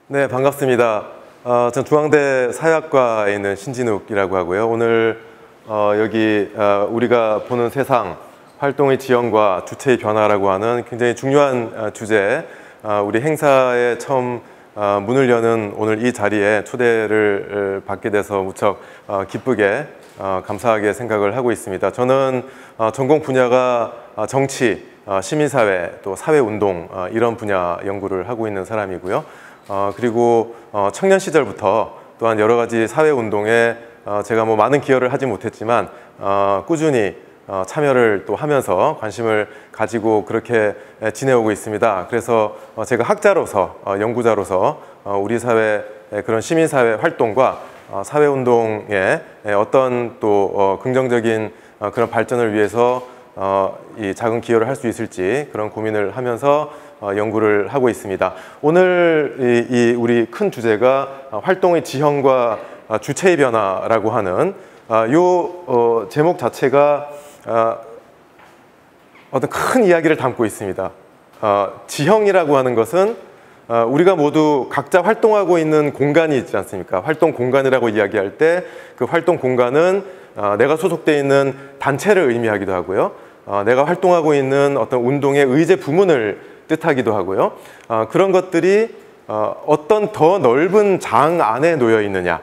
네, 반갑습니다. 전 중앙대 사회학과에 있는 신진욱이라고 하고요. 오늘 여기 우리가 보는 세상, 활동의 지형과 주체의 변화라고 하는 굉장히 중요한 주제, 우리 행사에 처음 문을 여는 오늘 이 자리에 초대를 받게 돼서 무척 기쁘게 감사하게 생각을 하고 있습니다. 저는 전공 분야가 정치, 시민사회, 또 사회운동 이런 분야 연구를 하고 있는 사람이고요. 그리고 청년 시절부터 또한 여러 가지 사회운동에 제가 많은 기여를 하지 못했지만 꾸준히 참여를 또 하면서 관심을 가지고 그렇게 지내오고 있습니다. 그래서 제가 학자로서, 연구자로서 우리 사회의 그런 시민사회 활동과 사회운동의 어떤 또 긍정적인 그런 발전을 위해서 이 작은 기여를 할 수 있을지 그런 고민을 하면서 연구를 하고 있습니다. 오늘 이 우리 큰 주제가 활동의 지형과 주체의 변화라고 하는 요 제목 자체가 어떤 큰 이야기를 담고 있습니다. 지형이라고 하는 것은 우리가 모두 각자 활동하고 있는 공간이 있지 않습니까? 활동 공간이라고 이야기할 때 그 활동 공간은 내가 소속되어 있는 단체를 의미하기도 하고요. 내가 활동하고 있는 어떤 운동의 의제 부문을 뜻하기도 하고요. 그런 것들이 어떤 더 넓은 장 안에 놓여 있느냐,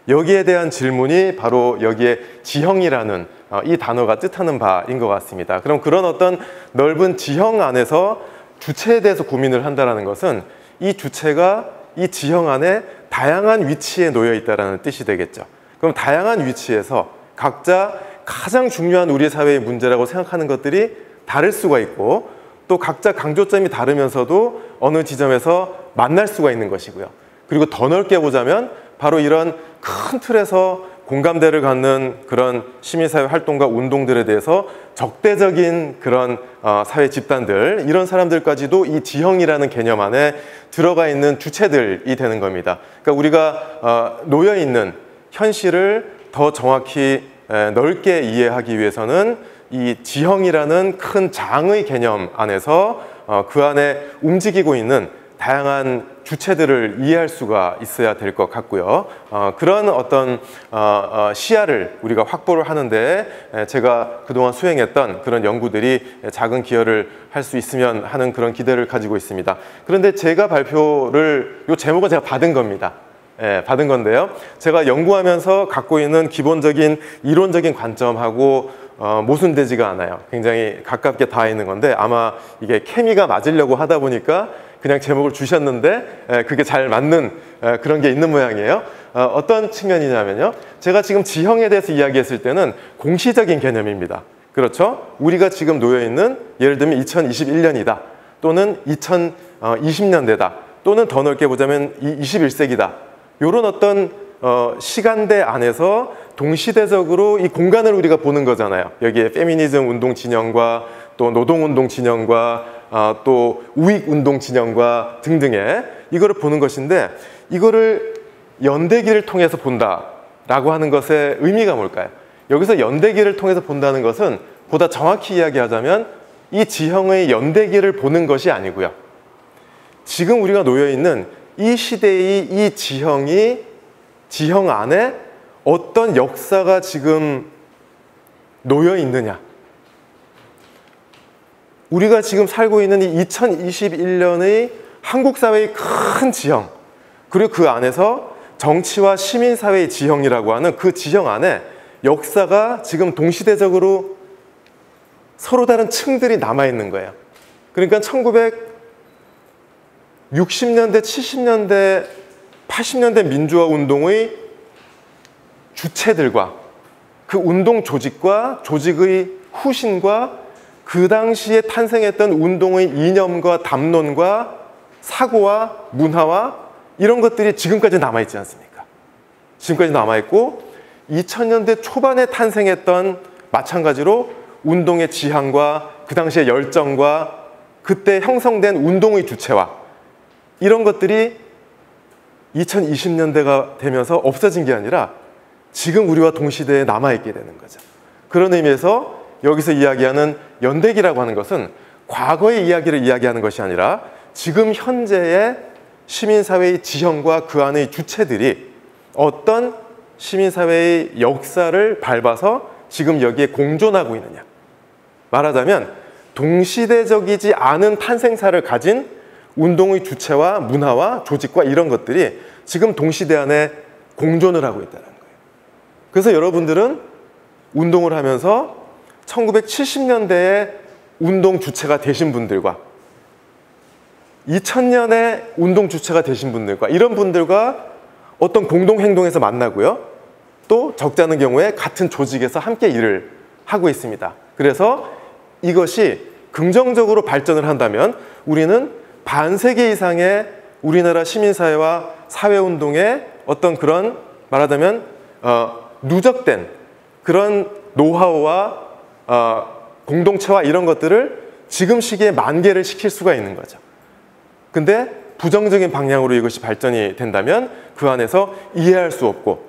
여기에 대한 질문이 바로 여기에 지형이라는 이 단어가 뜻하는 바인 것 같습니다. 그럼 그런 어떤 넓은 지형 안에서 주체에 대해서 고민을 한다는 것은 이 주체가 이 지형 안에 다양한 위치에 놓여 있다는 뜻이 되겠죠. 그럼 다양한 위치에서 각자 가장 중요한 우리 사회의 문제라고 생각하는 것들이 다를 수가 있고, 또 각자 강조점이 다르면서도 어느 지점에서 만날 수가 있는 것이고요. 그리고 더 넓게 보자면 바로 이런 큰 틀에서 공감대를 갖는 그런 시민사회 활동과 운동들에 대해서 적대적인 그런 사회 집단들, 이런 사람들까지도 이 지형이라는 개념 안에 들어가 있는 주체들이 되는 겁니다. 그러니까 우리가 놓여 있는 현실을 더 정확히 넓게 이해하기 위해서는 이 지형이라는 큰 장의 개념 안에서 그 안에 움직이고 있는 다양한 주체들을 이해할 수가 있어야 될 것 같고요. 그런 어떤 시야를 우리가 확보를 하는데 제가 그동안 수행했던 그런 연구들이 작은 기여를 할 수 있으면 하는 그런 기대를 가지고 있습니다. 그런데 제가 발표를, 이 제목은 제가 받은 겁니다. 받은 건데요. 제가 연구하면서 갖고 있는 기본적인 이론적인 관점하고 모순되지가 않아요. 굉장히 가깝게 닿아 있는 건데, 아마 이게 케미가 맞으려고 하다 보니까 그냥 제목을 주셨는데 그게 잘 맞는 그런 게 있는 모양이에요. 어떤 측면이냐면요, 제가 지금 지형에 대해서 이야기했을 때는 공시적인 개념입니다. 그렇죠? 우리가 지금 놓여있는, 예를 들면 2021년이다, 또는 2020년대다, 또는 더 넓게 보자면 21세기다. 이런 어떤 시간대 안에서 동시대적으로 이 공간을 우리가 보는 거잖아요. 여기에 페미니즘 운동 진영과 또 노동운동 진영과 또 우익운동 진영과 등등의 이거를 보는 것인데, 이거를 연대기를 통해서 본다라고 하는 것의 의미가 뭘까요? 여기서 연대기를 통해서 본다는 것은 보다 정확히 이야기하자면 이 지형의 연대기를 보는 것이 아니고요, 지금 우리가 놓여있는 이 시대의 이 지형 안에 어떤 역사가 지금 놓여 있느냐, 우리가 지금 살고 있는 이 2021년의 한국 사회의 큰 지형, 그리고 그 안에서 정치와 시민사회의 지형이라고 하는 그 지형 안에 역사가 지금 동시대적으로 서로 다른 층들이 남아있는 거예요. 그러니까 1960년대, 70년대, 80년대 민주화 운동의 주체들과 그 운동 조직과 조직의 후신과 그 당시에 탄생했던 운동의 이념과 담론과 사고와 문화와 이런 것들이 지금까지 남아있지 않습니까? 지금까지 남아있고, 2000년대 초반에 탄생했던 마찬가지로 운동의 지향과 그 당시의 열정과 그때 형성된 운동의 주체와 이런 것들이 2020년대가 되면서 없어진 게 아니라 지금 우리와 동시대에 남아있게 되는 거죠. 그런 의미에서 여기서 이야기하는 연대기라고 하는 것은 과거의 이야기를 이야기하는 것이 아니라 지금 현재의 시민사회의 지형과 그 안의 주체들이 어떤 시민사회의 역사를 밟아서 지금 여기에 공존하고 있느냐. 말하자면 동시대적이지 않은 탄생사를 가진 운동의 주체와 문화와 조직과 이런 것들이 지금 동시대 안에 공존을 하고 있다는 거예요. 그래서 여러분들은 운동을 하면서 1970년대에 운동 주체가 되신 분들과 2000년에 운동 주체가 되신 분들과 이런 분들과 어떤 공동행동에서 만나고요. 또 적지 않은 경우에 같은 조직에서 함께 일을 하고 있습니다. 그래서 이것이 긍정적으로 발전을 한다면 우리는 반세기 이상의 우리나라 시민사회와 사회운동의 어떤 그런 말하자면 누적된 그런 노하우와 공동체와 이런 것들을 지금 시기에 만개를 시킬 수가 있는 거죠. 근데 부정적인 방향으로 이것이 발전이 된다면 그 안에서 이해할 수 없고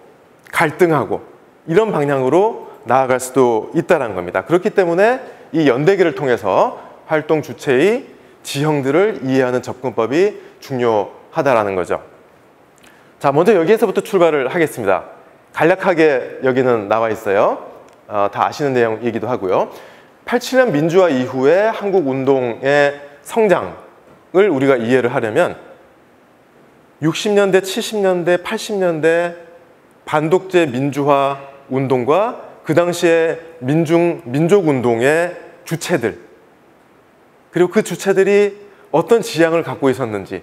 갈등하고 이런 방향으로 나아갈 수도 있다는 겁니다. 그렇기 때문에 이 연대기를 통해서 활동 주체의 지형들을 이해하는 접근법이 중요하다라는 거죠. 자, 먼저 여기에서부터 출발을 하겠습니다. 간략하게 여기는 나와 있어요. 다 아시는 내용이기도 하고요. 87년 민주화 이후에 한국 운동의 성장을 우리가 이해를 하려면 60년대, 70년대, 80년대 반독재 민주화 운동과 그 당시에 민족운동의 주체들 그리고 그 주체들이 어떤 지향을 갖고 있었는지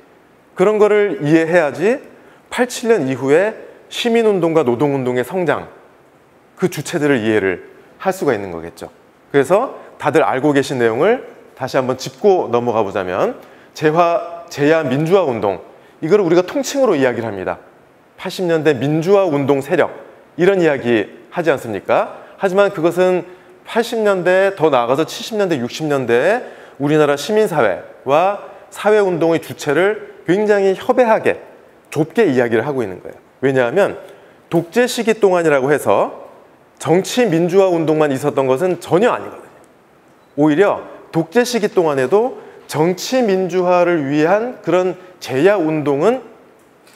그런 거를 이해해야지 87년 이후에 시민운동과 노동운동의 성장 그 주체들을 이해를 할 수가 있는 거겠죠. 그래서 다들 알고 계신 내용을 다시 한번 짚고 넘어가 보자면 제야 민주화 운동 이걸 우리가 통칭으로 이야기를 합니다. 80년대 민주화 운동 세력 이런 이야기 하지 않습니까? 하지만 그것은 80년대 더 나아가서 70년대 60년대에 우리나라 시민사회와 사회운동의 주체를 굉장히 협회하게 좁게 이야기를 하고 있는 거예요. 왜냐하면 독재 시기 동안이라고 해서 정치 민주화 운동만 있었던 것은 전혀 아니거든요. 오히려 독재 시기 동안에도 정치 민주화를 위한 그런 제야 운동은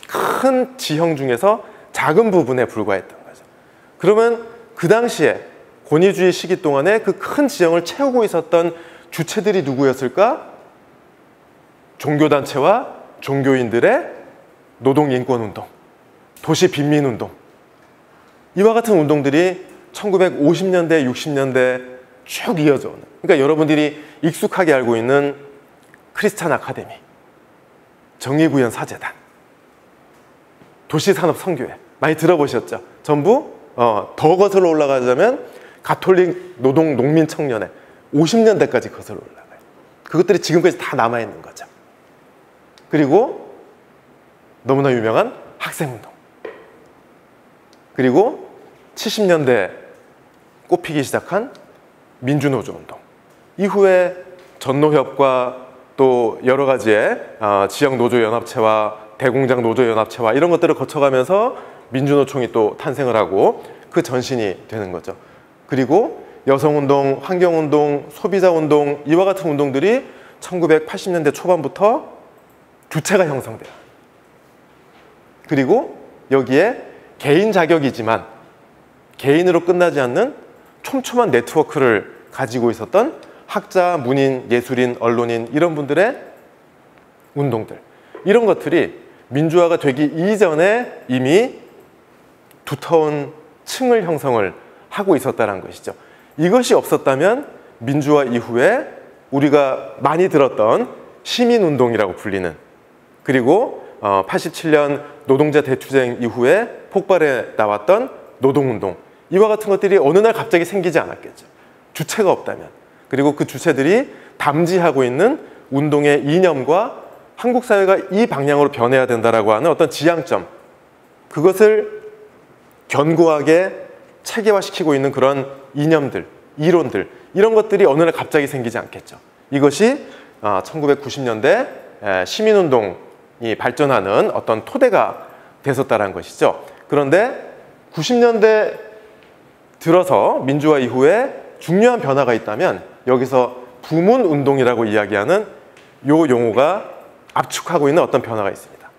큰 지형 중에서 작은 부분에 불과했던 거죠. 그러면 그 당시에 권위주의 시기 동안에 그 큰 지형을 채우고 있었던 주체들이 누구였을까? 종교단체와 종교인들의 노동인권운동, 도시빈민운동 이와 같은 운동들이 1950년대, 60년대 쭉 이어져 오는 그러니까 여러분들이 익숙하게 알고 있는 크리스찬 아카데미, 정의구현 사재단, 도시산업선교회 많이 들어보셨죠? 전부 더 거슬러 올라가자면 가톨릭 노동 농민 청년회 50년대까지 거슬러 올라가요. 그것들이 지금까지 다 남아있는 거죠. 그리고 너무나 유명한 학생운동 그리고 70년대 꽃피기 시작한 민주노조운동 이후에 전노협과 또 여러 가지의 지역노조연합체와 대공장 노조연합체와 이런 것들을 거쳐가면서 민주노총이 또 탄생을 하고 그 전신이 되는 거죠. 그리고 여성운동, 환경운동, 소비자운동 이와 같은 운동들이 1980년대 초반부터 주체가 형성돼요. 그리고 여기에 개인 자격이지만 개인으로 끝나지 않는 촘촘한 네트워크를 가지고 있었던 학자, 문인, 예술인, 언론인 이런 분들의 운동들 이런 것들이 민주화가 되기 이전에 이미 두터운 층을 형성을 하고 있었다는 것이죠. 이것이 없었다면 민주화 이후에 우리가 많이 들었던 시민운동이라고 불리는 그리고 87년 노동자 대투쟁 이후에 폭발해 나왔던 노동운동 이와 같은 것들이 어느 날 갑자기 생기지 않았겠죠. 주체가 없다면 그리고 그 주체들이 담지하고 있는 운동의 이념과 한국 사회가 이 방향으로 변해야 된다라고 하는 어떤 지향점 그것을 견고하게 체계화시키고 있는 그런 이념들, 이론들 이런 것들이 어느 날 갑자기 생기지 않겠죠. 이것이 1990년대 시민운동이 발전하는 어떤 토대가 됐었다는 것이죠. 그런데 90년대 들어서 민주화 이후에 중요한 변화가 있다면 여기서 부문운동이라고 이야기하는 요 용어가 압축하고 있는 어떤 변화가 있습니다.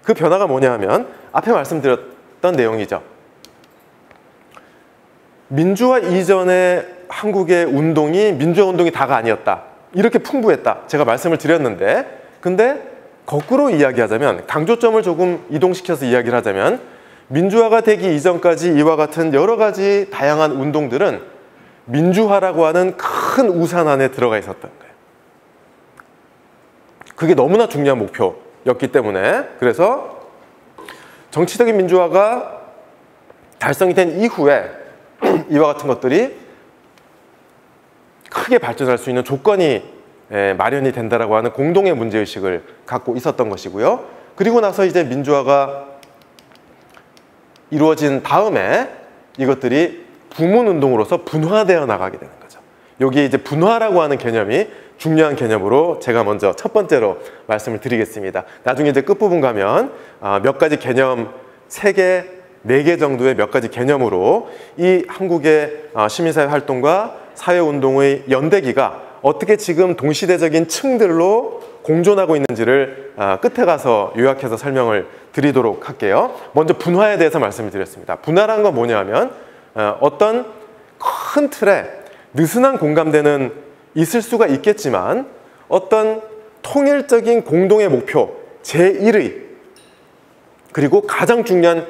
그 변화가 뭐냐 하면 앞에 말씀드렸던 내용이죠. 민주화 이전의 한국의 운동이 민주화 운동이 다가 아니었다. 이렇게 풍부했다. 제가 말씀을 드렸는데, 근데 거꾸로 이야기하자면, 강조점을 조금 이동시켜서 이야기를 하자면, 민주화가 되기 이전까지 이와 같은 여러 가지 다양한 운동들은 민주화라고 하는 큰 우산 안에 들어가 있었던 거예요. 그게 너무나 중요한 목표였기 때문에, 그래서 정치적인 민주화가 달성이 된 이후에 이와 같은 것들이 크게 발전할 수 있는 조건이 마련이 된다라고 하는 공동의 문제의식을 갖고 있었던 것이고요. 그리고 나서 이제 민주화가 이루어진 다음에 이것들이 부문운동으로서 분화되어 나가게 되는 거죠. 여기에 이제 분화라고 하는 개념이 중요한 개념으로 제가 먼저 첫 번째로 말씀을 드리겠습니다. 나중에 이제 끝부분 가면 몇 가지 개념, 3개, 4개 정도의 몇 가지 개념으로 이 한국의 시민사회 활동과 사회운동의 연대기가 어떻게 지금 동시대적인 층들로 공존하고 있는지를 끝에 가서 요약해서 설명을 드리도록 할게요. 먼저 분화에 대해서 말씀을 드렸습니다. 분화라는 건 뭐냐 하면 어떤 큰 틀에 느슨한 공감대는 있을 수가 있겠지만 어떤 통일적인 공동의 목표 제1의 그리고 가장 중요한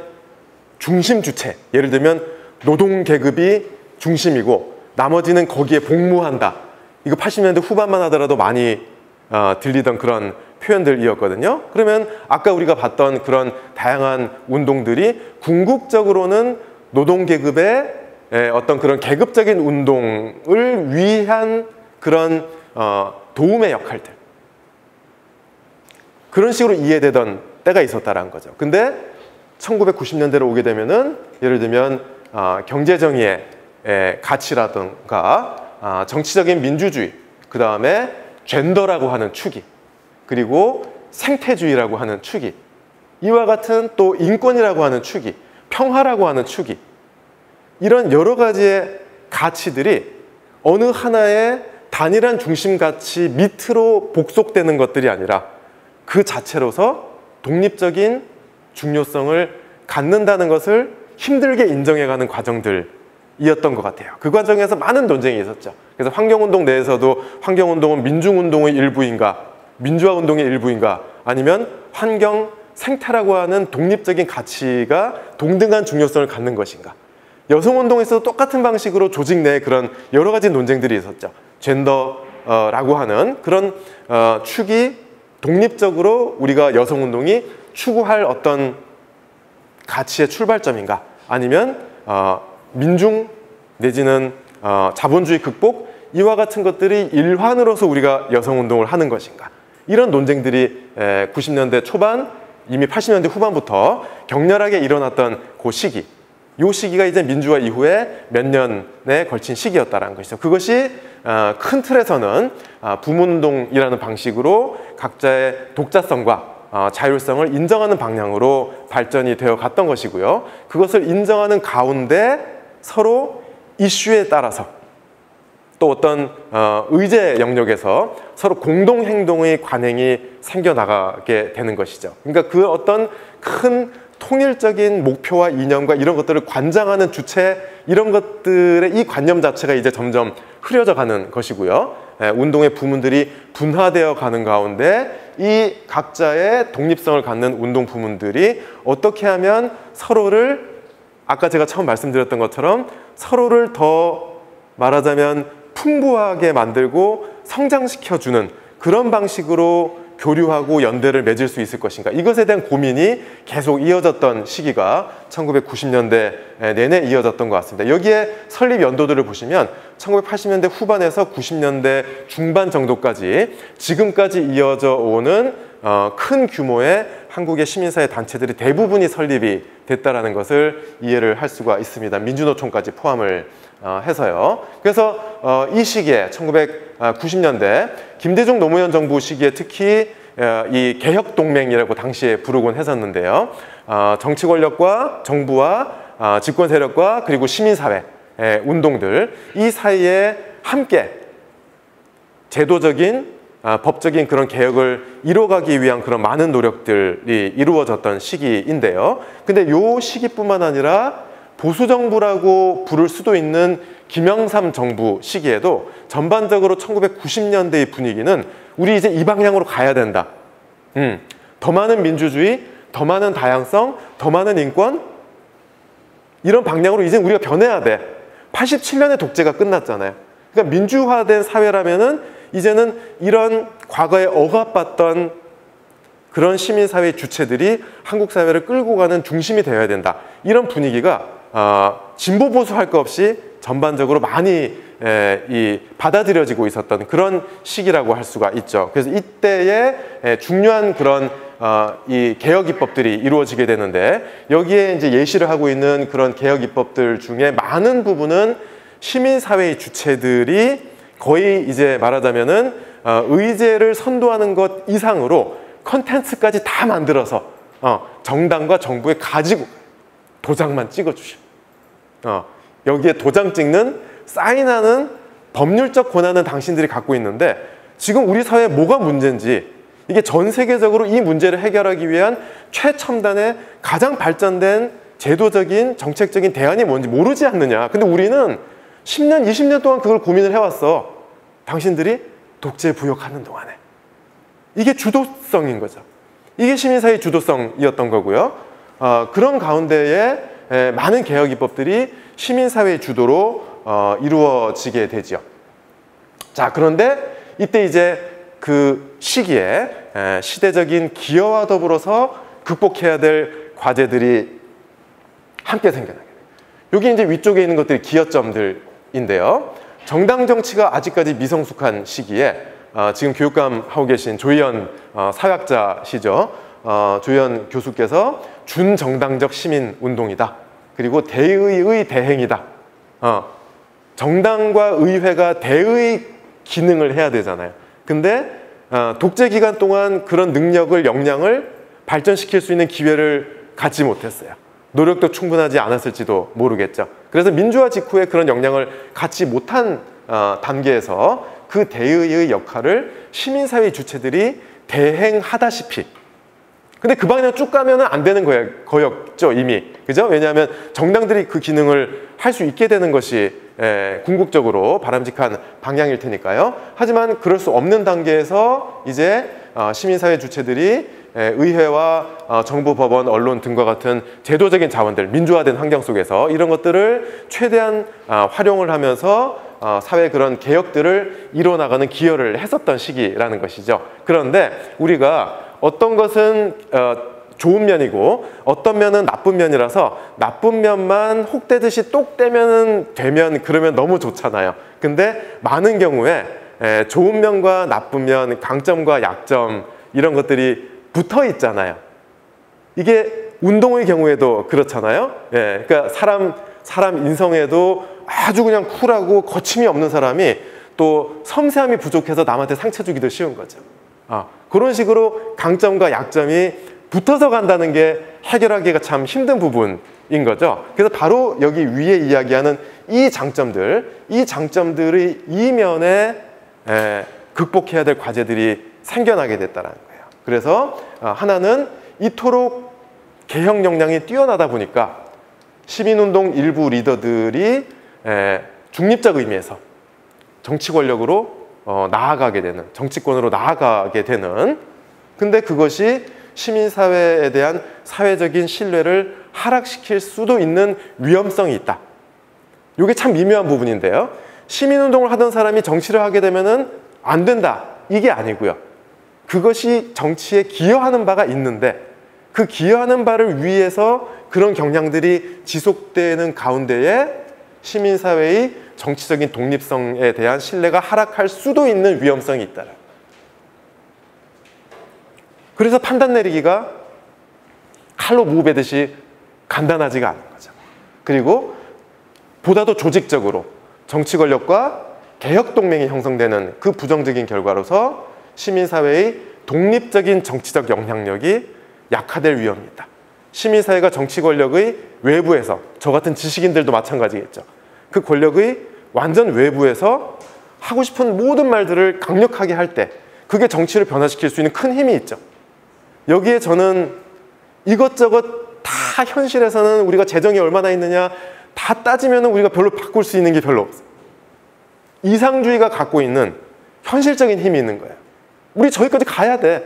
중심 주체, 예를 들면 노동계급이 중심이고 나머지는 거기에 복무한다. 이거 80년대 후반만 하더라도 많이 들리던 그런 표현들이었거든요. 그러면 아까 우리가 봤던 그런 다양한 운동들이 궁극적으로는 노동계급의 어떤 그런 계급적인 운동을 위한 그런 도움의 역할들, 그런 식으로 이해되던 때가 있었다라는 거죠. 근데 1990년대로 오게 되면은 예를 들면 경제정의의 가치라든가 정치적인 민주주의, 그 다음에 젠더라고 하는 축이, 그리고 생태주의라고 하는 축이, 이와 같은 또 인권이라고 하는 축이, 평화라고 하는 축이, 이런 여러 가지의 가치들이 어느 하나의 단일한 중심 가치 밑으로 복속되는 것들이 아니라 그 자체로서 독립적인 중요성을 갖는다는 것을 힘들게 인정해가는 과정들이었던 것 같아요. 그 과정에서 많은 논쟁이 있었죠. 그래서 환경운동 내에서도 환경운동은 민중운동의 일부인가, 민주화운동의 일부인가, 아니면 환경, 생태라고 하는 독립적인 가치가 동등한 중요성을 갖는 것인가. 여성운동에서도 똑같은 방식으로 조직 내에 그런 여러 가지 논쟁들이 있었죠. 젠더라고 하는 그런 축이 독립적으로 우리가 여성운동이 추구할 어떤 가치의 출발점인가, 아니면 민중 내지는 자본주의 극복, 이와 같은 것들이 일환으로서 우리가 여성운동을 하는 것인가, 이런 논쟁들이 90년대 초반, 이미 80년대 후반부터 격렬하게 일어났던 그 시기, 이 시기가 이제 민주화 이후에 몇 년에 걸친 시기였다는 것이죠. 그것이 큰 틀에서는 부문운동이라는 방식으로 각자의 독자성과 자율성을 인정하는 방향으로 발전이 되어 갔던 것이고요. 그것을 인정하는 가운데 서로 이슈에 따라서 또 어떤 의제 영역에서 서로 공동행동의 관행이 생겨나가게 되는 것이죠. 그러니까 그 어떤 큰 통일적인 목표와 이념과 이런 것들을 관장하는 주체, 이런 것들의 이 관념 자체가 이제 점점 흐려져 가는 것이고요. 운동의 부문들이 분화되어 가는 가운데 이 각자의 독립성을 갖는 운동 부문들이 어떻게 하면 서로를, 아까 제가 처음 말씀드렸던 것처럼 서로를 더 말하자면 풍부하게 만들고 성장시켜주는 그런 방식으로 교류하고 연대를 맺을 수 있을 것인가, 이것에 대한 고민이 계속 이어졌던 시기가 1990년대 내내 이어졌던 것 같습니다. 여기에 설립 연도들을 보시면 1980년대 후반에서 90년대 중반 정도까지 지금까지 이어져 오는 큰 규모의 한국의 시민사회 단체들이 대부분이 설립이 됐다는 것을 이해를 할 수가 있습니다. 민주노총까지 포함을 해서요. 그래서 이 시기에 1990년대 김대중 노무현 정부 시기에 특히 이 개혁동맹이라고 당시에 부르곤 했었는데요. 정치 권력과 정부와 집권 세력과 그리고 시민사회 운동들, 이 사이에 함께 제도적인 법적인 그런 개혁을 이뤄가기 위한 그런 많은 노력들이 이루어졌던 시기인데요. 근데 요 시기뿐만 아니라 보수정부라고 부를 수도 있는 김영삼 정부 시기에도 전반적으로 1990년대의 분위기는 우리 이제 이 방향으로 가야 된다. 더 많은 민주주의, 더 많은 다양성, 더 많은 인권, 이런 방향으로 이제 우리가 변해야 돼. 87년에 독재가 끝났잖아요. 그러니까 민주화된 사회라면은 이제는 이런 과거에 억압받던 그런 시민사회 주체들이 한국 사회를 끌고 가는 중심이 되어야 된다. 이런 분위기가 진보 보수 할 것 없이 전반적으로 많이 받아들여지고 있었던 그런 시기라고 할 수가 있죠. 그래서 이때에 중요한 그런 이 개혁 입법들이 이루어지게 되는데, 여기에 이제 예시를 하고 있는 그런 개혁 입법들 중에 많은 부분은 시민사회의 주체들이 거의 이제 말하자면은 의제를 선도하는 것 이상으로 컨텐츠까지 다 만들어서 정당과 정부에 가지고 도장만 찍어주셔. 여기에 도장 찍는, 사인하는 법률적 권한은 당신들이 갖고 있는데, 지금 우리 사회에 뭐가 문제인지, 이게 전 세계적으로 이 문제를 해결하기 위한 최첨단의 가장 발전된 제도적인 정책적인 대안이 뭔지 모르지 않느냐. 근데 우리는 10년, 20년 동안 그걸 고민을 해왔어. 당신들이 독재 부역하는 동안에. 이게 주도성인 거죠. 이게 시민사회 주도성이었던 거고요. 그런 가운데에 많은 개혁 입법들이 시민사회 주도로 이루어지게 되죠. 자, 그런데 이때 이제 그 시기에 시대적인 기여와 더불어서 극복해야 될 과제들이 함께 생겨나게 돼요. 여기 이제 위쪽에 있는 것들이 기여점들인데요. 정당 정치가 아직까지 미성숙한 시기에 지금 교육감 하고 계신 조희연 사회학자시죠. 조희연 교수께서 준정당적 시민운동이다. 그리고 대의의 대행이다. 정당과 의회가 대의 기능을 해야 되잖아요. 근데 독재 기간 동안 그런 능력을, 역량을 발전시킬 수 있는 기회를 갖지 못했어요. 노력도 충분하지 않았을지도 모르겠죠. 그래서 민주화 직후에 그런 역량을 갖지 못한 단계에서 그 대의의 역할을 시민사회 주체들이 대행하다시피, 근데 그 방향 쭉 가면은 안 되는 거였죠, 이미. 그죠? 왜냐하면 정당들이 그 기능을 할 수 있게 되는 것이 궁극적으로 바람직한 방향일 테니까요. 하지만 그럴 수 없는 단계에서 이제 시민사회 주체들이 의회와 정부, 법원, 언론 등과 같은 제도적인 자원들, 민주화된 환경 속에서 이런 것들을 최대한 활용을 하면서 사회 그런 개혁들을 이뤄나가는 기여를 했었던 시기라는 것이죠. 그런데 우리가 어떤 것은 좋은 면이고 어떤 면은 나쁜 면이라서 나쁜 면만 혹대듯이 똑 떼면 되면 그러면 너무 좋잖아요. 근데 많은 경우에 좋은 면과 나쁜 면, 강점과 약점 이런 것들이 붙어 있잖아요. 이게 운동의 경우에도 그렇잖아요. 그러니까 사람 인성에도 아주 그냥 쿨하고 거침이 없는 사람이 또 섬세함이 부족해서 남한테 상처 주기도 쉬운 거죠. 그런 식으로 강점과 약점이 붙어서 간다는 게 해결하기가 참 힘든 부분인 거죠. 그래서 바로 여기 위에 이야기하는 이 장점들의 이면에 극복해야 될 과제들이 생겨나게 됐다는 거예요. 그래서 하나는 이토록 개혁 역량이 뛰어나다 보니까 시민운동 일부 리더들이 중립적 의미에서 정치 권력으로 나아가게 되는, 정치권으로 나아가게 되는, 근데 그것이 시민사회에 대한 사회적인 신뢰를 하락시킬 수도 있는 위험성이 있다. 이게 참 미묘한 부분인데요. 시민운동을 하던 사람이 정치를 하게 되면은 안 된다. 이게 아니고요. 그것이 정치에 기여하는 바가 있는데 그 기여하는 바를 위해서 그런 경향들이 지속되는 가운데에 시민사회의 정치적인 독립성에 대한 신뢰가 하락할 수도 있는 위험성이 있다. 그래서 판단 내리기가 칼로 무 베듯이 간단하지가 않은 거죠. 그리고 보다 더 조직적으로 정치 권력과 개혁 동맹이 형성되는 그 부정적인 결과로서 시민사회의 독립적인 정치적 영향력이 약화될 위험이 있다. 시민사회가 정치 권력의 외부에서, 저 같은 지식인들도 마찬가지겠죠. 그 권력의 완전 외부에서 하고 싶은 모든 말들을 강력하게 할 때 그게 정치를 변화시킬 수 있는 큰 힘이 있죠. 여기에 저는 이것저것 다 현실에서는 우리가 재정이 얼마나 있느냐 다 따지면 우리가 별로 바꿀 수 있는 게 별로 없어요. 이상주의가 갖고 있는 현실적인 힘이 있는 거예요. 우리 저기까지 가야 돼.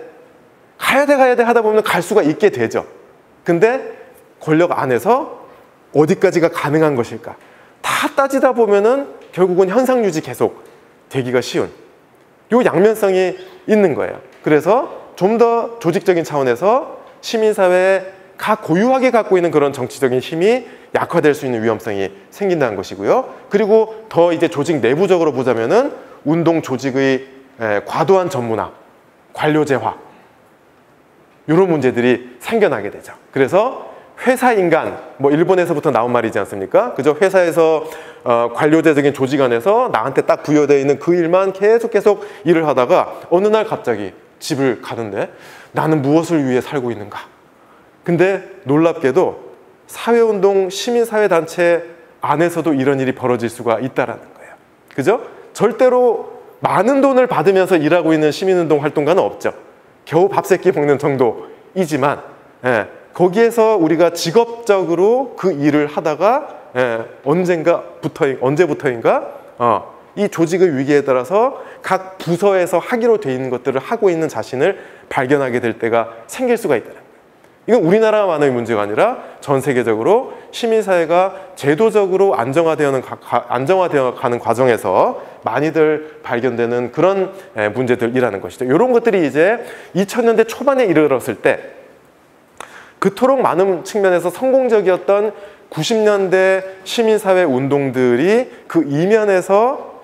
가야 돼 하다 보면 갈 수가 있게 되죠. 근데 권력 안에서 어디까지가 가능한 것일까? 다 따지다 보면은 결국은 현상 유지 계속 되기가 쉬운 요 양면성이 있는 거예요. 그래서 좀 더 조직적인 차원에서 시민사회에 각 고유하게 갖고 있는 그런 정치적인 힘이 약화될 수 있는 위험성이 생긴다는 것이고요. 그리고 더 이제 조직 내부적으로 보자면은 운동 조직의 과도한 전문화, 관료제화 이런 문제들이 생겨나게 되죠. 그래서 회사 인간, 뭐 일본에서부터 나온 말이지 않습니까? 그죠? 회사에서 관료제적인 조직 안에서 나한테 딱 부여되어 있는 그 일만 계속 일을 하다가 어느 날 갑자기 집을 가는데 나는 무엇을 위해 살고 있는가? 근데 놀랍게도 사회운동, 시민사회단체 안에서도 이런 일이 벌어질 수가 있다라는 거예요. 그죠? 절대로 많은 돈을 받으면서 일하고 있는 시민운동 활동가는 없죠. 겨우 밥 세 끼 먹는 정도이지만 거기에서 우리가 직업적으로 그 일을 하다가 언제부터인가 이 조직의 위기에 따라서 각 부서에서 하기로 돼 있는 것들을 하고 있는 자신을 발견하게 될 때가 생길 수가 있다는 거예요. 이건 우리나라만의 문제가 아니라 전 세계적으로 시민사회가 제도적으로 안정화되어 가는 과정에서 많이들 발견되는 그런 문제들이라는 것이죠. 이런 것들이 이제 2000년대 초반에 이르렀을 때 그토록 많은 측면에서 성공적이었던 90년대 시민사회 운동들이 그 이면에서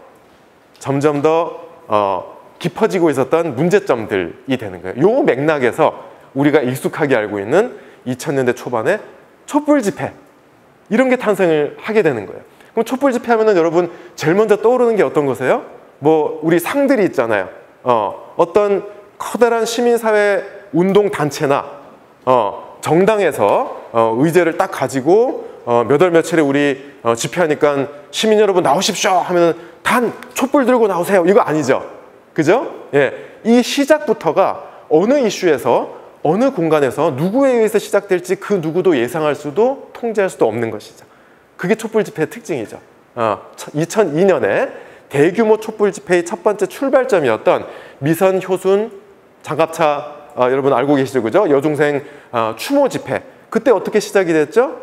점점 더 깊어지고 있었던 문제점들이 되는 거예요. 이 맥락에서 우리가 익숙하게 알고 있는 2000년대 초반에 촛불 집회 이런 게 탄생을 하게 되는 거예요. 그럼 촛불 집회 하면은 여러분 제일 먼저 떠오르는 게 어떤 거세요? 뭐 우리 상들이 있잖아요. 어떤 커다란 시민사회 운동 단체나 정당에서 의제를 딱 가지고 몇 월 며칠에 우리 집회하니까 시민 여러분 나오십시오 하면 단 촛불 들고 나오세요 이거 아니죠. 그죠? 예, 이 시작부터가 어느 이슈에서 어느 공간에서 누구에 의해서 시작될지 그 누구도 예상할 수도 통제할 수도 없는 것이죠. 그게 촛불 집회의 특징이죠. 2002년에 대규모 촛불 집회의 첫 번째 출발점이었던 미선 효순 장갑차 여러분 알고 계시죠? 그죠? 여중생 추모 집회 그때 어떻게 시작이 됐죠?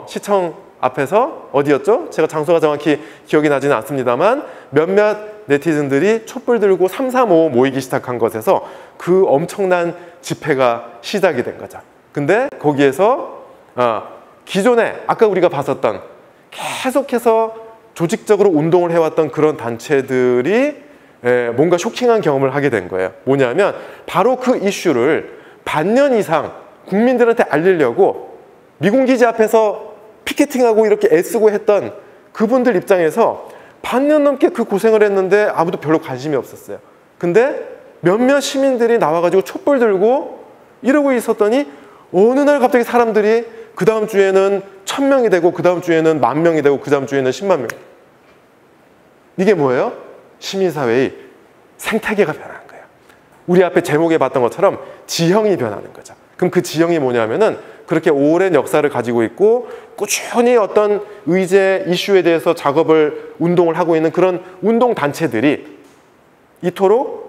시청 앞에서 어디였죠? 제가 장소가 정확히 기억이 나지는 않습니다만 몇몇 네티즌들이 촛불 들고 335 모이기 시작한 것에서 그 엄청난 집회가 시작이 된 거죠. 근데 거기에서 기존에 아까 우리가 봤었던 계속해서 조직적으로 운동을 해왔던 그런 단체들이 뭔가 쇼킹한 경험을 하게 된 거예요. 뭐냐면 바로 그 이슈를 반년 이상 국민들한테 알리려고 미군기지 앞에서 피켓팅하고 이렇게 애쓰고 했던 그분들 입장에서 반년 넘게 그 고생을 했는데 아무도 별로 관심이 없었어요. 근데 몇몇 시민들이 나와가지고 촛불 들고 이러고 있었더니 어느 날 갑자기 사람들이 그 다음 주에는 1000명이 되고 그 다음 주에는 10,000명이 되고 그 다음 주에는 10만 명. 이게 뭐예요? 시민사회의 생태계가 변하는 거예요. 우리 앞에 제목에 봤던 것처럼 지형이 변하는 거죠. 그럼 그 지형이 뭐냐면은 그렇게 오랜 역사를 가지고 있고 꾸준히 어떤 의제 이슈에 대해서 운동을 하고 있는 그런 운동단체들이 이토록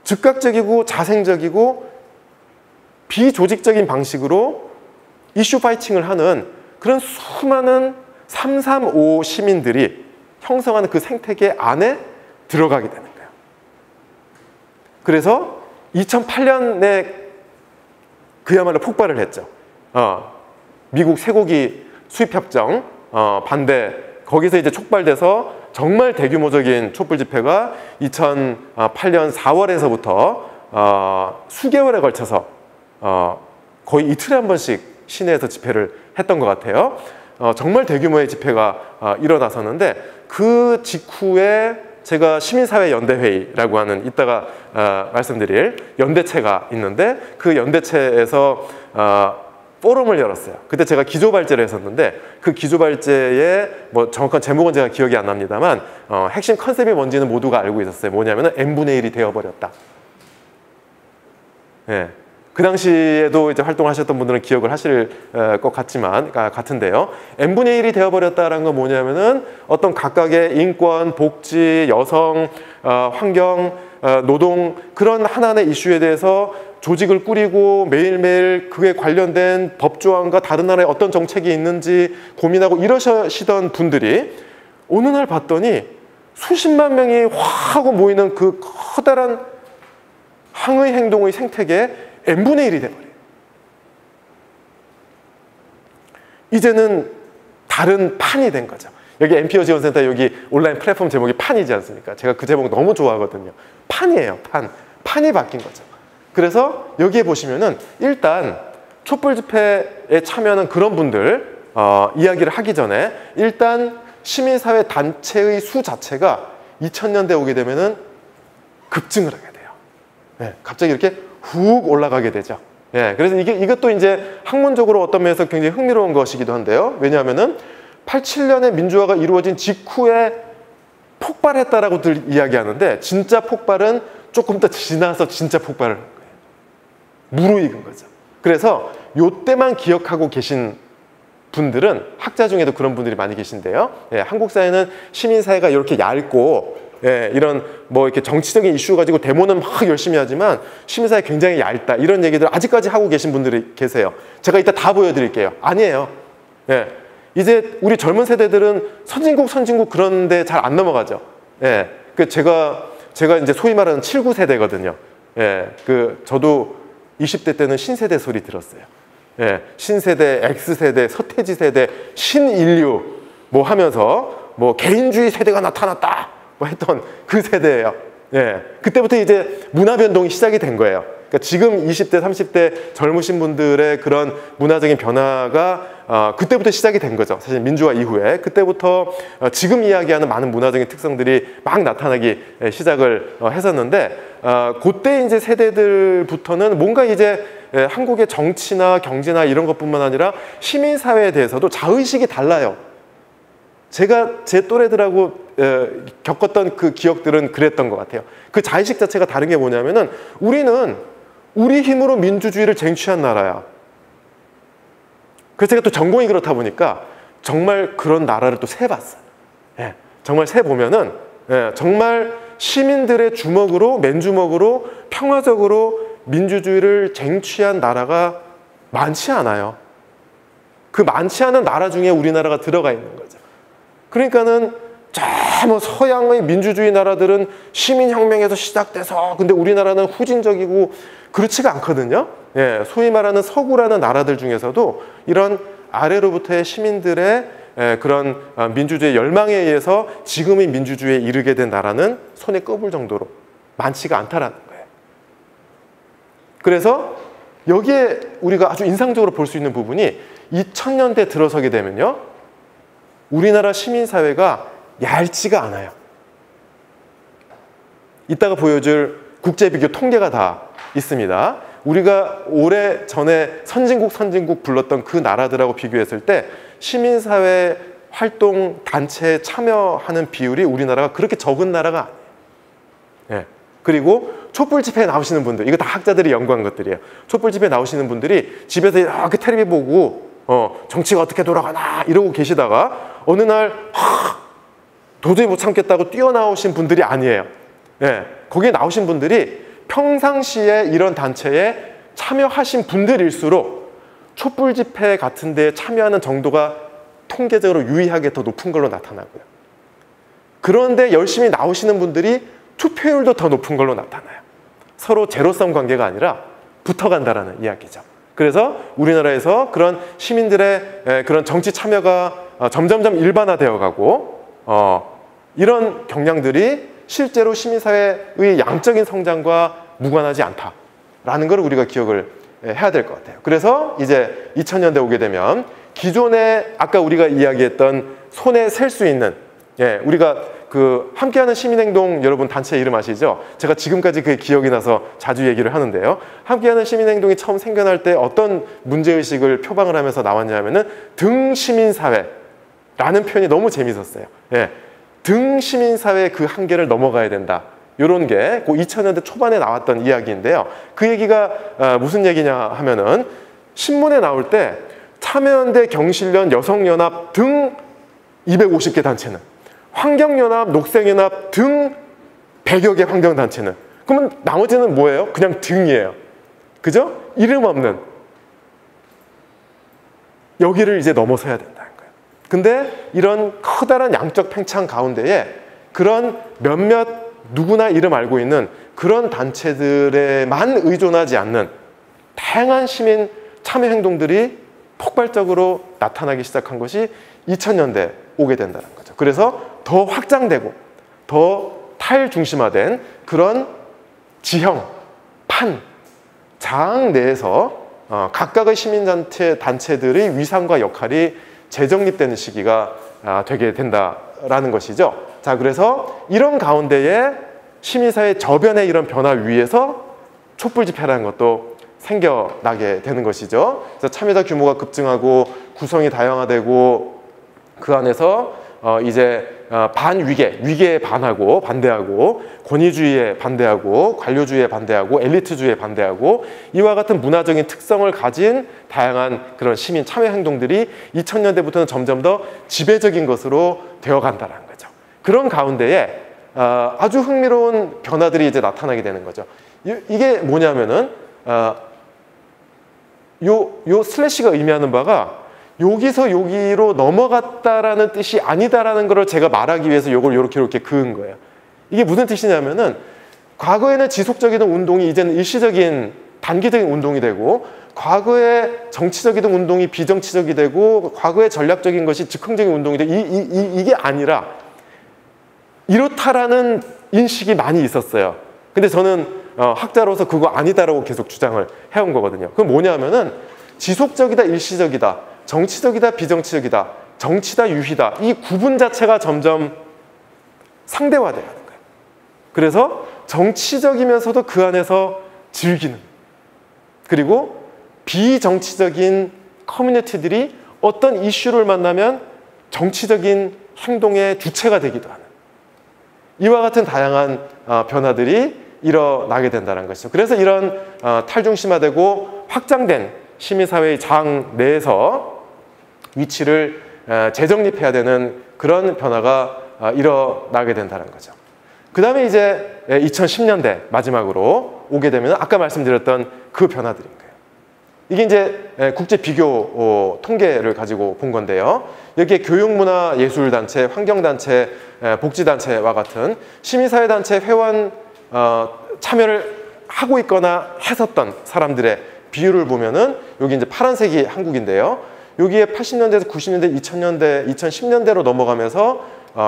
즉각적이고 자생적이고 비조직적인 방식으로 이슈 파이팅을 하는 그런 수많은 335 시민들이 형성하는 그 생태계 안에 들어가게 되는 거예요. 그래서 2008년에 그야말로 폭발을 했죠. 미국 쇠고기 수입협정 반대 거기서 이제 촉발돼서 정말 대규모적인 촛불 집회가 2008년 4월에서부터 수개월에 걸쳐서 거의 이틀에 한 번씩 시내에서 집회를 했던 것 같아요. 정말 대규모의 집회가 일어났었는데 그 직후에 제가 시민사회연대회의라고 하는 이따가 말씀드릴 연대체가 있는데 그 연대체에서 포럼을 열었어요. 그때 제가 기조발제를 했었는데 그 기조발제의 뭐 정확한 제목은 제가 기억이 안 납니다만 핵심 컨셉이 뭔지는 모두가 알고 있었어요. 뭐냐면은 n분의 1이 되어버렸다. 예. 그 당시에도 이제 활동하셨던 분들은 기억을 하실 것 같은데요. n분의 1이 되어버렸다는 건 뭐냐면은 어떤 각각의 인권, 복지, 여성, 환경, 노동 그런 하나하나의 이슈에 대해서 조직을 꾸리고 매일매일 그에 관련된 법조항과 다른 나라에 어떤 정책이 있는지 고민하고 이러시던 분들이 어느 날 봤더니 수십만 명이 확 하고 모이는 그 커다란 항의 행동의 생태계에 n분의 1이 돼버려요. 이제는 다른 판이 된 거죠. 여기 NPO 지원센터 여기 온라인 플랫폼 제목이 판이지 않습니까? 제가 그 제목 너무 좋아하거든요. 판이에요. 판이 바뀐 거죠. 그래서 여기에 보시면은 일단 촛불 집회에 참여하는 그런 분들 이야기를 하기 전에 일단 시민사회 단체의 수 자체가 2000년대 오게 되면은 급증을 하게 돼요. 네, 갑자기 이렇게 훅 올라가게 되죠. 예, 그래서 이것도 이제 학문적으로 어떤 면에서 굉장히 흥미로운 것이기도 한데요. 왜냐하면은 87년에 민주화가 이루어진 직후에 폭발했다라고들 이야기하는데 진짜 폭발은 조금 더 지나서 진짜 폭발을 한 거예요. 무르익은 거죠. 그래서 요때만 기억하고 계신 분들은 학자 중에도 그런 분들이 많이 계신데요. 예, 한국 사회는 시민사회가 이렇게 얇고 예, 이런 뭐 이렇게 정치적인 이슈 가지고 데모는 막 열심히 하지만 시민사회 굉장히 얇다 이런 얘기들 아직까지 하고 계신 분들이 계세요. 제가 이따 다 보여드릴게요. 아니에요. 예, 이제 우리 젊은 세대들은 선진국 그런데 잘 안 넘어가죠. 예, 그 제가 이제 소위 말하는 79 세대거든요. 예, 그 저도 20대 때는 신세대 소리 들었어요. 예, 신세대, X세대, 서태지 세대, 신인류 뭐 하면서 뭐 개인주의 세대가 나타났다 뭐 했던 그 세대예요. 예, 그때부터 이제 문화 변동이 시작이 된 거예요. 그러니까 지금 20대, 30대 젊으신 분들의 그런 문화적인 변화가 그때부터 시작이 된 거죠. 사실 민주화 이후에 그때부터 지금 이야기하는 많은 문화적인 특성들이 막 나타나기 시작을 했었는데 그때 이제 세대들부터는 뭔가 이제 한국의 정치나 경제나 이런 것뿐만 아니라 시민사회에 대해서도 자의식이 달라요. 제가 제 또래들하고 겪었던 그 기억들은 그랬던 것 같아요. 그 자의식 자체가 다른 게 뭐냐면은 우리는 우리 힘으로 민주주의를 쟁취한 나라야. 그래서 제가 또 전공이 그렇다 보니까 정말 그런 나라를 또 세봤어요. 예, 정말 세보면은 정말 시민들의 주먹으로 맨주먹으로 평화적으로 민주주의를 쟁취한 나라가 많지 않아요. 그 많지 않은 나라 중에 우리나라가 들어가 있는 거죠. 그러니까는 뭐 서양의 민주주의 나라들은 시민혁명에서 시작돼서 근데 우리나라는 후진적이고 그렇지가 않거든요. 예, 소위 말하는 서구라는 나라들 중에서도 이런 아래로부터의 시민들의 그런 민주주의 열망에 의해서 지금의 민주주의에 이르게 된 나라는 손에 꼽을 정도로 많지가 않다라는 거예요. 그래서 여기에 우리가 아주 인상적으로 볼 수 있는 부분이 2000년대 들어서게 되면요. 우리나라 시민사회가 얇지가 않아요. 이따가 보여줄 국제비교 통계가 다 있습니다. 우리가 오래전에 선진국 불렀던 그 나라들하고 비교했을 때 시민사회 활동 단체에 참여하는 비율이 우리나라가 그렇게 적은 나라가 아니에요. 예. 그리고 촛불 집회에 나오시는 분들, 이거 다 학자들이 연구한 것들이에요. 촛불 집회에 나오시는 분들이 집에서 이렇게 텔레비 보고 정치가 어떻게 돌아가나 이러고 계시다가 어느 날 도저히 못 참겠다고 뛰어나오신 분들이 아니에요. 예, 거기에 나오신 분들이 평상시에 이런 단체에 참여하신 분들일수록 촛불 집회 같은 데에 참여하는 정도가 통계적으로 유의하게 더 높은 걸로 나타나고요. 그런데 열심히 나오시는 분들이 투표율도 더 높은 걸로 나타나요. 서로 제로섬 관계가 아니라 붙어간다라는 이야기죠. 그래서 우리나라에서 그런 시민들의 그런 정치 참여가 점점점 일반화되어 가고 이런 경향들이 실제로 시민사회의 양적인 성장과 무관하지 않다라는 걸 우리가 기억을 해야 될 것 같아요. 그래서 이제 2000년대 오게 되면 기존에 아까 우리가 이야기했던 손에 셀 수 있는 우리가 그 함께하는 시민행동 여러분 단체 이름 아시죠? 제가 지금까지 그게 기억이 나서 자주 얘기를 하는데요. 함께하는 시민행동이 처음 생겨날 때 어떤 문제의식을 표방을 하면서 나왔냐면은 등시민사회라는 표현이 너무 재밌었어요. 등 시민사회의 그 한계를 넘어가야 된다. 이런 게 그 2000년대 초반에 나왔던 이야기인데요. 그 얘기가 무슨 얘기냐 하면은 신문에 나올 때 참여연대, 경실련, 여성연합 등 250개 단체는, 환경연합, 녹색연합 등 100여 개 환경단체는, 그러면 나머지는 뭐예요? 그냥 등이에요. 그죠? 이름 없는. 여기를 이제 넘어서야 된다는 거예요. 근데 이런 커다란 양적 팽창 가운데에 그런 몇몇 누구나 이름 알고 있는 그런 단체들에만 의존하지 않는 다양한 시민 참여 행동들이 폭발적으로 나타나기 시작한 것이 2000년대 오게 된다는 거죠. 그래서 더 확장되고 더 탈중심화된 그런 지형, 판, 장 내에서 각각의 시민단체들의 위상과 역할이 재정립되는 시기가 되게 된다라는 것이죠. 자, 그래서 이런 가운데에 시민사회 저변의 이런 변화 위에서 촛불 집회라는 것도 생겨나게 되는 것이죠. 그래서 참여자 규모가 급증하고 구성이 다양화되고 그 안에서 이제 위계에 반대하고 권위주의에 반대하고 관료주의에 반대하고 엘리트주의에 반대하고 이와 같은 문화적인 특성을 가진 다양한 그런 시민 참여 행동들이 2000년대부터는 점점 더 지배적인 것으로 되어간다는 거죠. 그런 가운데에 아주 흥미로운 변화들이 이제 나타나게 되는 거죠. 이게 뭐냐면은 요 슬래시가 의미하는 바가 여기서 여기로 넘어갔다라는 뜻이 아니다라는 걸 제가 말하기 위해서 요걸 이렇게 그은 거예요. 이게 무슨 뜻이냐면은 과거에는 지속적이던 운동이 이제는 일시적인 단기적인 운동이 되고 과거에 정치적이던 운동이 비정치적이 되고 과거에 전략적인 것이 즉흥적인 운동이 되고 이게 아니라 이렇다라는 인식이 많이 있었어요. 근데 저는 학자로서 그거 아니다라고 계속 주장을 해온 거거든요. 그건 뭐냐면은 지속적이다, 일시적이다, 정치적이다, 비정치적이다, 정치다, 유희다, 이 구분 자체가 점점 상대화돼야 하는 거예요. 그래서 정치적이면서도 그 안에서 즐기는, 그리고 비정치적인 커뮤니티들이 어떤 이슈를 만나면 정치적인 행동의 주체가 되기도 하는 이와 같은 다양한 변화들이 일어나게 된다는 것이죠. 그래서 이런 탈중심화되고 확장된 시민사회의 장 내에서 위치를 재정립해야 되는 그런 변화가 일어나게 된다는 거죠. 그 다음에 이제 2010년대 마지막으로 오게 되면 아까 말씀드렸던 그 변화들인 거예요. 이게 이제 국제 비교 통계를 가지고 본 건데요. 여기에 교육문화예술단체, 환경단체, 복지단체와 같은 시민사회단체 회원 참여를 하고 있거나 했었던 사람들의 비율을 보면은 여기 이제 파란색이 한국인데요. 여기에 80년대에서 90년대, 2000년대, 2010년대로 넘어가면서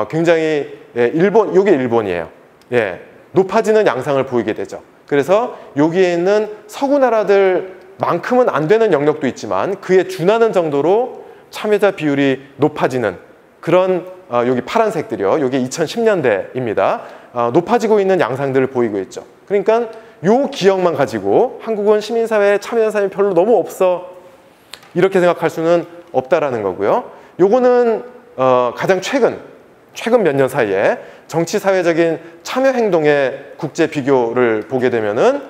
굉장히 이게 일본이에요. 예, 높아지는 양상을 보이게 되죠. 그래서 여기에 있는 서구 나라들만큼은 안 되는 영역도 있지만 그에 준하는 정도로 참여자 비율이 높아지는 그런 여기 파란색들이요. 여기 2010년대입니다. 높아지고 있는 양상들을 보이고 있죠. 그러니까 요 기억만 가지고 한국은 시민사회에 참여하는 사람이 별로 너무 없어 이렇게 생각할 수는 없다라는 거고요. 요거는 가장 최근 몇 년 사이에 정치사회적인 참여 행동의 국제 비교를 보게 되면은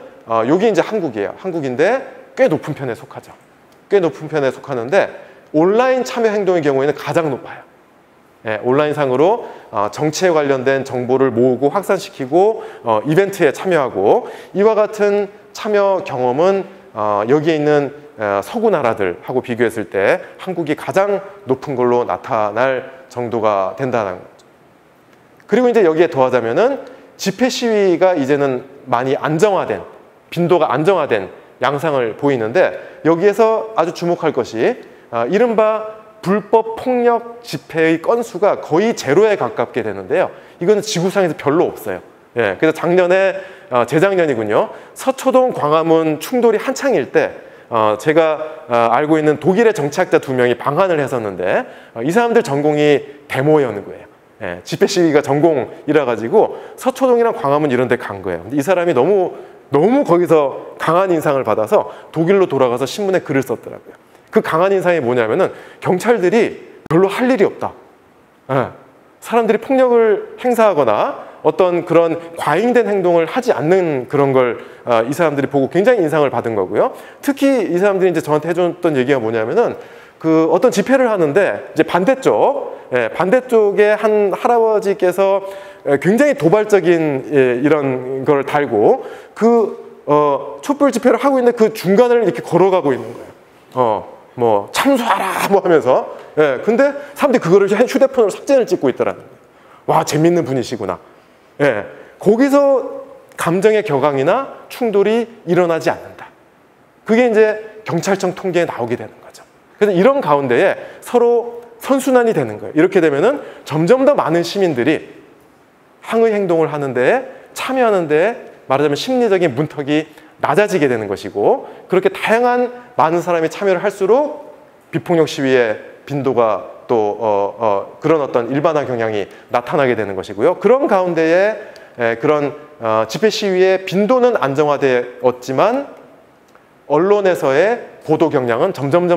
여기 이제 한국이에요. 한국인데 꽤 높은 편에 속하죠. 꽤 높은 편에 속하는데 온라인 참여 행동의 경우에는 가장 높아요. 예, 온라인상으로 정치에 관련된 정보를 모으고 확산시키고 이벤트에 참여하고 이와 같은 참여 경험은 여기에 있는 서구 나라들하고 비교했을 때 한국이 가장 높은 걸로 나타날 정도가 된다는 거죠. 그리고 이제 여기에 더하자면은 집회 시위가 이제는 많이 안정화된, 빈도가 안정화된 양상을 보이는데 여기에서 아주 주목할 것이 이른바 불법 폭력 집회의 건수가 거의 제로에 가깝게 되는데요. 이거는 지구상에서 별로 없어요. 예, 그래서 작년에 재작년이군요. 서초동 광화문 충돌이 한창일 때 제가 알고 있는 독일의 정치학자 2명이 방한을 했었는데 이 사람들 전공이 데모였는 거예요. 예, 집회 시위가 전공이라 가지고 서초동이랑 광화문 이런 데 간 거예요. 근데 이 사람이 너무 거기서 강한 인상을 받아서 독일로 돌아가서 신문에 글을 썼더라고요. 그 강한 인상이 뭐냐면은 경찰들이 별로 할 일이 없다. 예, 사람들이 폭력을 행사하거나 어떤 그런 과잉된 행동을 하지 않는 그런 걸 이 사람들이 보고 굉장히 인상을 받은 거고요. 특히 이 사람들이 이제 저한테 해줬던 얘기가 뭐냐면은 그 어떤 집회를 하는데 이제 반대쪽에 한 할아버지께서 굉장히 도발적인 이런 걸 달고 촛불 집회를 하고 있는데 그 중간을 이렇게 걸어가고 있는 거예요. 뭐 참수하라 뭐 하면서. 근데 사람들이 그거를 휴대폰으로 사진을 찍고 있더라는 거예요. 와, 재밌는 분이시구나. 거기서 감정의 격앙이나 충돌이 일어나지 않는다. 그게 이제 경찰청 통계에 나오게 되는 거죠. 그래서 이런 가운데에 서로 선순환이 되는 거예요. 이렇게 되면은 점점 더 많은 시민들이 항의 행동을 하는 데에 참여하는 데에 말하자면 심리적인 문턱이 낮아지게 되는 것이고, 그렇게 다양한 많은 사람이 참여를 할수록 비폭력 시위의 빈도가 또 그런 어떤 일반화 경향이 나타나게 되는 것이고요. 그런 가운데에 그런 집회 시위의 빈도는 안정화되었지만 언론에서의 보도 경향은 점점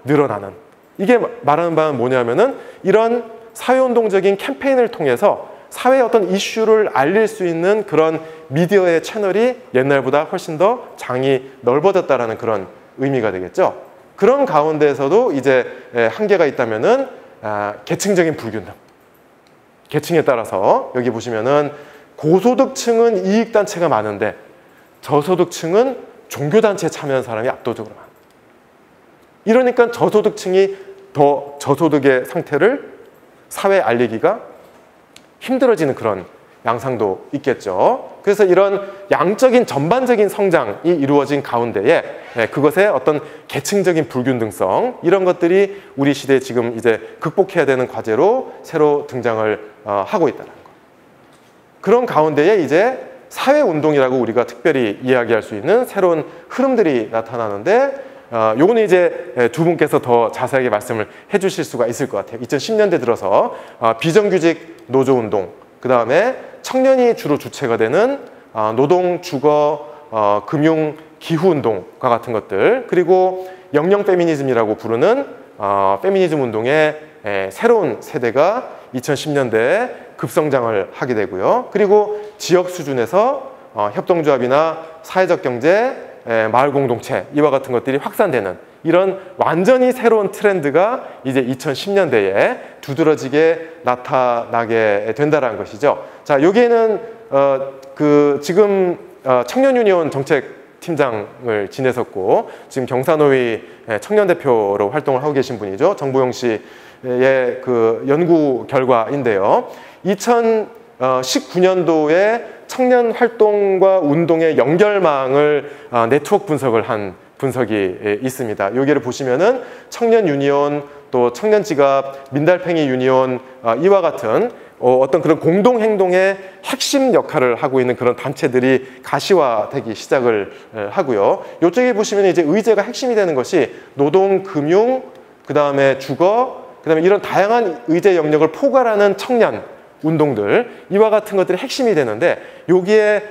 늘어나는, 이게 말하는 바는 뭐냐면은 이런 사회운동적인 캠페인을 통해서 사회의 어떤 이슈를 알릴 수 있는 그런 미디어의 채널이 옛날보다 훨씬 더 장이 넓어졌다라는 그런 의미가 되겠죠. 그런 가운데에서도 이제 한계가 있다면은 계층적인 불균등. 계층에 따라서 여기 보시면은 고소득층은 이익단체가 많은데 저소득층은 종교단체에 참여한 사람이 압도적으로 많아요. 이러니까 저소득층이 더 저소득의 상태를 사회에 알리기가 힘들어지는 그런 양상도 있겠죠. 그래서 이런 양적인 전반적인 성장이 이루어진 가운데에 그것의 어떤 계층적인 불균등성, 이런 것들이 우리 시대에 지금 이제 극복해야 되는 과제로 새로 등장을 하고 있다는 거. 그런 가운데에 이제 사회운동이라고 우리가 특별히 이야기할 수 있는 새로운 흐름들이 나타나는데, 요거는 이제 두 분께서 더 자세하게 말씀을 해주실 수가 있을 것 같아요. 2010년대 들어서 비정규직 노조운동, 그 다음에 청년이 주로 주체가 되는 노동, 주거, 금융, 기후운동과 같은 것들, 그리고 영영 페미니즘이라고 부르는 페미니즘 운동의 새로운 세대가 2010년대에 급성장을 하게 되고요. 그리고 지역 수준에서 협동조합이나 사회적 경제, 마을 공동체, 이와 같은 것들이 확산되는 이런 완전히 새로운 트렌드가 이제 2010년대에 두드러지게 나타나게 된다는 것이죠. 자, 여기에는 지금 청년유니온 정책팀장을 지내셨고 지금 경사노위 청년대표로 활동을 하고 계신 분이죠. 정보영 씨의 그 연구 결과인데요. 2019년도에 청년 활동과 운동의 연결망을 네트워크 분석을 한 분석이 있습니다. 여기를 보시면은 청년 유니온, 또 청년 지갑, 민달팽이 유니온, 이와 같은 어떤 그런 공동 행동의 핵심 역할을 하고 있는 그런 단체들이 가시화되기 시작을 하고요. 이쪽에 보시면 이제 의제가 핵심이 되는 것이 노동, 금융, 그 다음에 주거, 그 다음에 이런 다양한 의제 영역을 포괄하는 청년 운동들, 이와 같은 것들이 핵심이 되는데, 여기에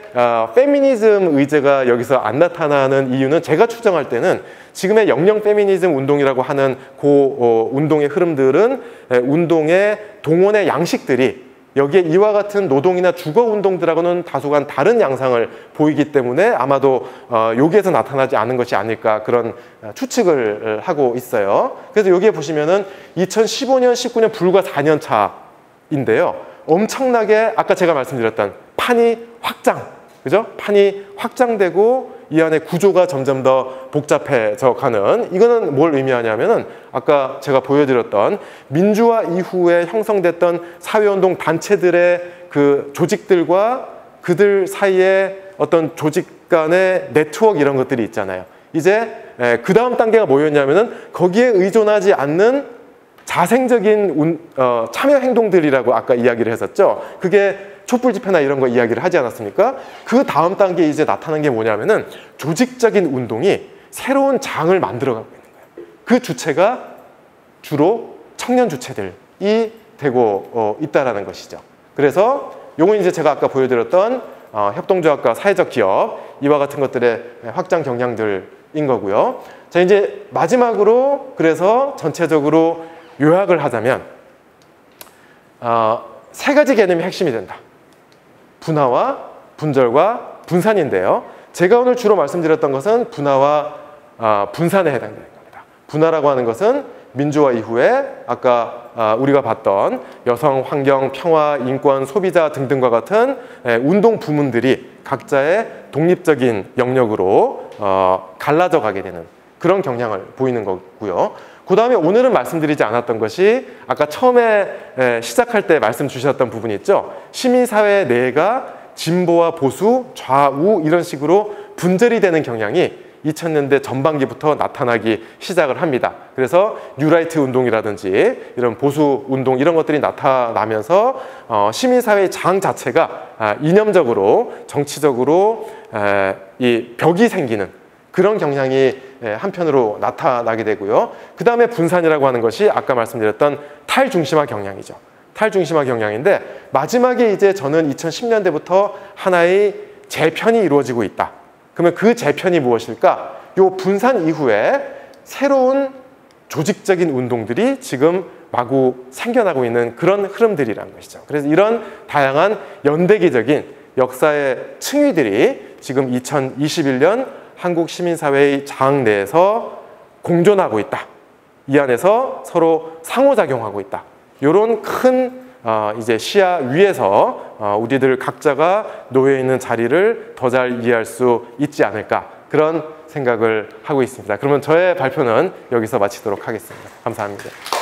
페미니즘 의제가 여기서 안 나타나는 이유는 제가 추정할 때는 지금의 영영 페미니즘 운동이라고 하는 운동의 흐름들은 운동의 동원의 양식들이 여기에 이와 같은 노동이나 주거 운동들하고는 다소간 다른 양상을 보이기 때문에 아마도 여기에서 나타나지 않은 것이 아닐까, 그런 추측을 하고 있어요. 그래서 여기에 보시면은 2015년, 19년 불과 4년 차인데요. 엄청나게 아까 제가 말씀드렸던 판이 확장, 그죠? 판이 확장되고 이 안에 구조가 점점 더 복잡해져 가는, 이거는 뭘 의미하냐면은 아까 제가 보여드렸던 민주화 이후에 형성됐던 사회운동 단체들의 그 조직들과 그들 사이에 어떤 조직 간의 네트워크, 이런 것들이 있잖아요. 이제 그 다음 단계가 뭐였냐면은 거기에 의존하지 않는 자생적인 참여 행동들이라고 아까 이야기를 했었죠. 그게 촛불 집회나 이런 거 이야기를 하지 않았습니까? 그 다음 단계에 이제 나타난 게 뭐냐면은 조직적인 운동이 새로운 장을 만들어가고 있는 거예요. 그 주체가 주로 청년 주체들이 되고 있다라는 것이죠. 그래서 요건 이제 제가 아까 보여드렸던 협동조합과 사회적 기업, 이와 같은 것들의 확장 경향들인 거고요. 자, 이제 마지막으로 그래서 전체적으로 요약을 하자면 세 가지 개념이 핵심이 된다. 분화와 분절과 분산인데요. 제가 오늘 주로 말씀드렸던 것은 분화와 분산에 해당되는 겁니다. 분화라고 하는 것은 민주화 이후에 아까 우리가 봤던 여성, 환경, 평화, 인권, 소비자 등등과 같은 운동 부문들이 각자의 독립적인 영역으로 갈라져 가게 되는 그런 경향을 보이는 거고요. 그 다음에 오늘은 말씀드리지 않았던 것이 아까 처음에 시작할 때 말씀 주셨던 부분이 있죠. 시민사회 내가 진보와 보수, 좌우 이런 식으로 분절이 되는 경향이 2000년대 전반기부터 나타나기 시작을 합니다. 그래서 뉴라이트 운동이라든지 이런 보수 운동 이런 것들이 나타나면서 시민사회의 장 자체가 이념적으로 정치적으로 이 벽이 생기는 그런 경향이 한편으로 나타나게 되고요. 그 다음에 분산이라고 하는 것이 아까 말씀드렸던 탈중심화 경향이죠. 탈중심화 경향인데 마지막에 이제 저는 2010년대부터 하나의 재편이 이루어지고 있다. 그러면 그 재편이 무엇일까? 요 분산 이후에 새로운 조직적인 운동들이 지금 마구 생겨나고 있는 그런 흐름들이라는 것이죠. 그래서 이런 다양한 연대기적인 역사의 층위들이 지금 2021년 한국 시민사회의 장 내에서 공존하고 있다. 이 안에서 서로 상호작용하고 있다. 이런 큰 이제 시야 위에서 우리들 각자가 놓여 있는 자리를 더 잘 이해할 수 있지 않을까 그런 생각을 하고 있습니다. 그러면 저의 발표는 여기서 마치도록 하겠습니다. 감사합니다.